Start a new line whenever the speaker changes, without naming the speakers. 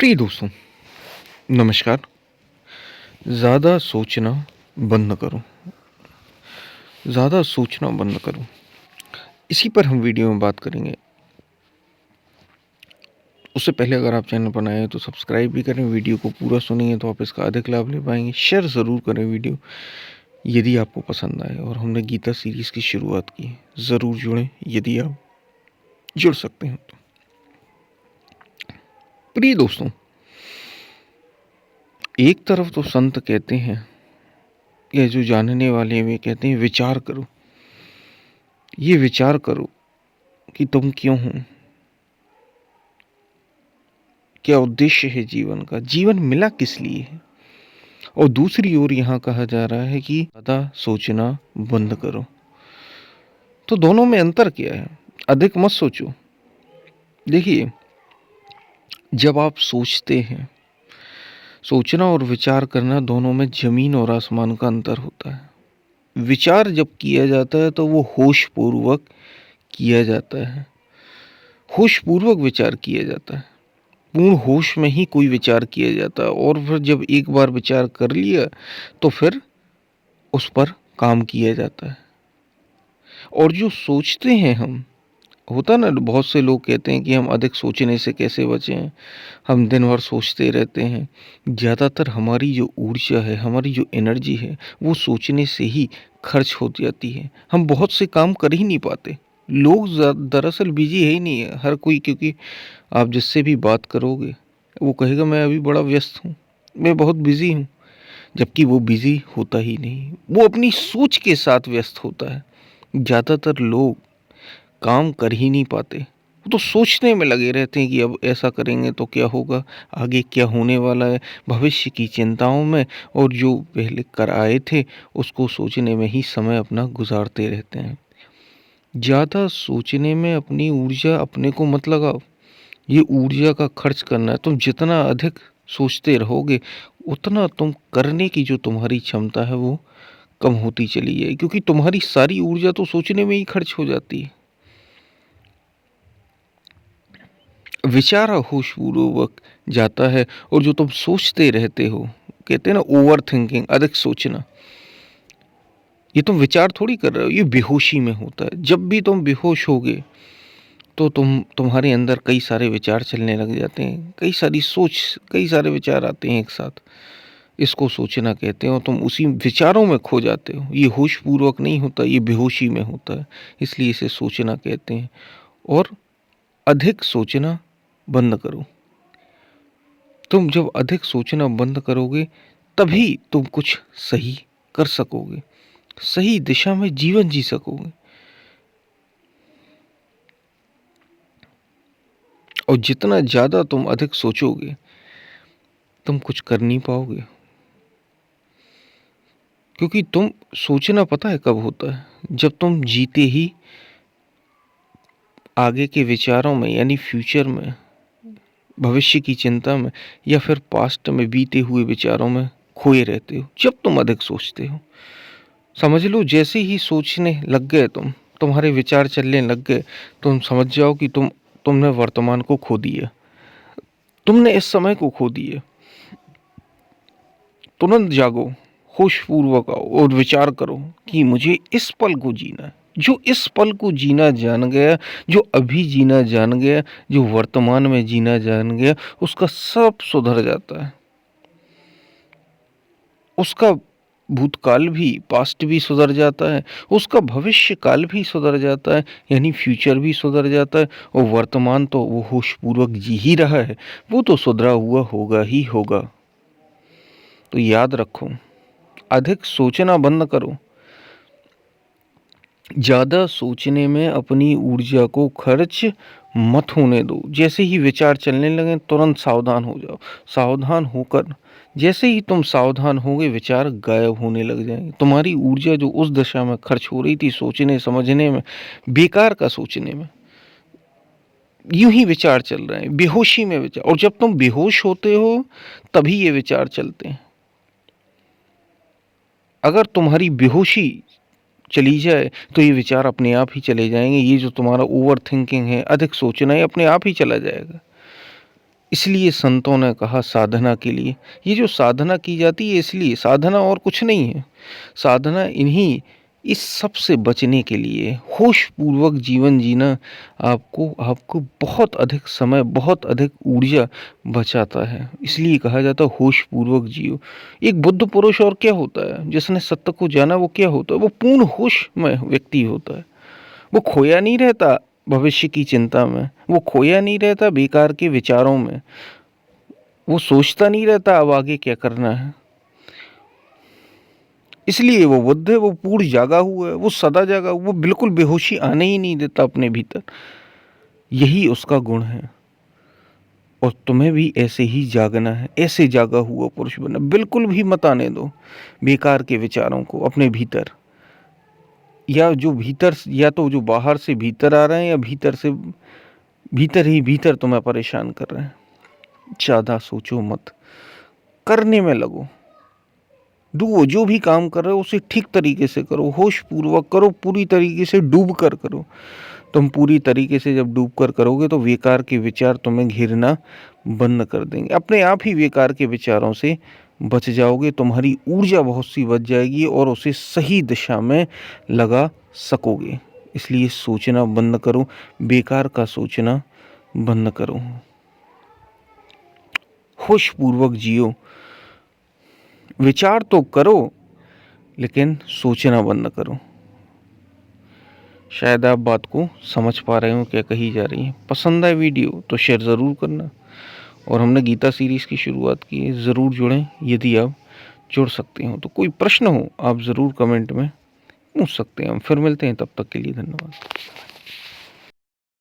प्रिय दोस्तों, नमस्कार। ज़्यादा सोचना बंद करो, ज़्यादा सोचना बंद करो। इसी पर हम वीडियो में बात करेंगे। उससे पहले अगर आप चैनल पर नए हैं तो सब्सक्राइब भी करें, वीडियो को पूरा सुनिए तो आप इसका अधिक लाभ ले पाएंगे। शेयर ज़रूर करें वीडियो यदि आपको पसंद आए। और हमने गीता सीरीज़ की शुरुआत की है, ज़रूर जुड़ें यदि आप जुड़ सकते हैं तो। प्रिय दोस्तों, एक तरफ तो संत कहते हैं, या जो जानने वाले हैं वे कहते हैं विचार करो। ये विचार करो कि तुम क्यों हो, क्या उद्देश्य है जीवन का, जीवन मिला किस लिए है। और दूसरी ओर यहाँ कहा जा रहा है कि ज़्यादा सोचना बंद करो। तो दोनों में अंतर क्या है? अधिक मत सोचो। देखिए, जब आप सोचते हैं, सोचना और विचार करना दोनों में जमीन और आसमान का अंतर होता है। विचार जब किया जाता है तो वो होश पूर्वक किया जाता है, होश पूर्वक विचार किया जाता है। पूर्ण होश में ही कोई विचार किया जाता है। और फिर जब एक बार विचार कर लिया तो फिर उस पर काम किया जाता है। और जो सोचते हैं हम, होता ना, बहुत से लोग कहते हैं कि हम अधिक सोचने से कैसे बचें, हम दिन भर सोचते रहते हैं। ज़्यादातर हमारी जो ऊर्जा है, हमारी जो एनर्जी है, वो सोचने से ही खर्च हो जाती है। हम बहुत से काम कर ही नहीं पाते। लोग दरअसल बिजी है ही नहीं है हर कोई, क्योंकि आप जिससे भी बात करोगे वो कहेगा मैं अभी बड़ा व्यस्त हूँ, मैं बहुत बिजी हूँ। जबकि वो बिजी होता ही नहीं, वो अपनी सोच के साथ व्यस्त होता है। ज़्यादातर लोग काम कर ही नहीं पाते, वो तो सोचने में लगे रहते हैं कि अब ऐसा करेंगे तो क्या होगा, आगे क्या होने वाला है, भविष्य की चिंताओं में। और जो पहले कर आए थे उसको सोचने में ही समय अपना गुजारते रहते हैं। ज़्यादा सोचने में अपनी ऊर्जा अपने को मत लगाओ। ये ऊर्जा का खर्च करना है। तुम जितना अधिक सोचते रहोगे उतना तुम करने की जो तुम्हारी क्षमता है वो कम होती चली जाएगी, क्योंकि तुम्हारी सारी ऊर्जा तो सोचने में ही खर्च हो जाती है। विचार होशपूर्वक जाता है। और जो तुम सोचते रहते हो, कहते हैं ना ओवर थिंकिंग, अधिक सोचना, ये तुम विचार थोड़ी कर रहे हो, ये बेहोशी में होता है। जब भी तुम बेहोश होगे तो तुम्हारे अंदर कई सारे विचार चलने लग जाते हैं, कई सारी सोच, कई सारे विचार आते हैं एक साथ। इसको सोचना कहते हैं। और तुम उसी विचारों में खो जाते हो। ये होशपूर्वक नहीं होता, ये बेहोशी में होता है, इसलिए इसे सोचना कहते हैं। और अधिक सोचना बंद करो। तुम जब अधिक सोचना बंद करोगे तभी तुम कुछ सही कर सकोगे, सही दिशा में जीवन जी सकोगे। और जितना ज़्यादा तुम अधिक सोचोगे तुम कुछ कर नहीं पाओगे, क्योंकि तुम सोचना पता है कब होता है, जब तुम जीते ही आगे के विचारों में, यानी फ्यूचर में, भविष्य की चिंता में, या फिर पास्ट में बीते हुए विचारों में खोए रहते हो। जब तुम अधिक सोचते हो, समझ लो जैसे ही सोचने लग गए तुम्हारे विचार चलने लग गए, तुम समझ जाओ कि तुमने वर्तमान को खो दिया, तुमने इस समय को खो दिया। तुरंत जागो, होशपूर्वक आओ और विचार करो कि मुझे इस पल को जीना है। जो इस पल को जीना जान गया, जो अभी जीना जान गया, जो वर्तमान में जीना जान गया, उसका सब सुधर जाता है। उसका भूतकाल भी, पास्ट भी सुधर जाता है, उसका भविष्य काल भी सुधर जाता है, यानी फ्यूचर भी सुधर जाता है। और वर्तमान तो वो होशपूर्वक जी ही रहा है, वो तो सुधरा हुआ होगा ही होगा। तो याद रखो, अधिक सोचना बंद करो। ज़्यादा सोचने में अपनी ऊर्जा को खर्च मत होने दो। जैसे ही विचार चलने लगे तुरंत सावधान हो जाओ। सावधान होकर, जैसे ही तुम सावधान होगे, विचार गायब होने लग जाएंगे। तुम्हारी ऊर्जा जो उस दिशा में खर्च हो रही थी, सोचने समझने में, बेकार का सोचने में, यूं ही विचार चल रहे हैं, बेहोशी में विचार। और जब तुम बेहोश होते हो तभी ये विचार चलते हैं। अगर तुम्हारी बेहोशी चली जाए तो ये विचार अपने आप ही चले जाएंगे। ये जो तुम्हारा ओवर थिंकिंग है, अधिक सोचना है, अपने आप ही चला जाएगा। इसलिए संतों ने कहा साधना के लिए, ये जो साधना की जाती है इसलिए, साधना और कुछ नहीं है। साधना इन्हीं इस सब से बचने के लिए, होश पूर्वक जीवन जीना आपको आपको बहुत अधिक समय, बहुत अधिक ऊर्जा बचाता है। इसलिए कहा जाता है होश पूर्वक जियो। एक बुद्ध पुरुष और क्या होता है, जिसने सत्य को जाना, वो क्या होता है? वो पूर्ण होश में व्यक्ति होता है। वो खोया नहीं रहता भविष्य की चिंता में, वो खोया नहीं रहता बेकार के विचारों में, वो सोचता नहीं रहता अब आगे क्या करना है। इसलिए वो बुद्ध है, वो पूर्ण जागा हुआ है, वो सदा जागा, वो बिल्कुल बेहोशी आने ही नहीं देता अपने भीतर। यही उसका गुण है। और तुम्हें भी ऐसे ही जागना है, ऐसे जागा हुआ पुरुष बनना। बिल्कुल भी मत आने दो बेकार के विचारों को अपने भीतर, या जो भीतर, या तो जो बाहर से भीतर आ रहे हैं, या भीतर से भीतर ही भीतर तुम्हें परेशान कर रहे हैं। ज्यादा सोचो मत, करने में लगो। डूबो, जो भी काम कर रहे हो उसे ठीक तरीके से करो, होश पूर्वक करो, पूरी तरीके से डूब कर करो। तुम पूरी तरीके से जब डूब कर करोगे तो बेकार के विचार तुम्हें घेरना बंद कर देंगे, अपने आप ही बेकार के विचारों से बच जाओगे। तुम्हारी ऊर्जा बहुत सी बच जाएगी और उसे सही दिशा में लगा सकोगे। इसलिए सोचना बंद करो, बेकार का सोचना बंद करो, होश पूर्वक जियो। विचार तो करो लेकिन सोचना बंद करो। शायद आप बात को समझ पा रहे हो क्या कही जा रही है। पसंद आए वीडियो तो शेयर ज़रूर करना। और हमने गीता सीरीज़ की शुरुआत की है, ज़रूर जुड़ें यदि आप जुड़ सकते हो। तो कोई प्रश्न हो आप ज़रूर कमेंट में पूछ सकते हैं। हम फिर मिलते हैं, तब तक के लिए धन्यवाद।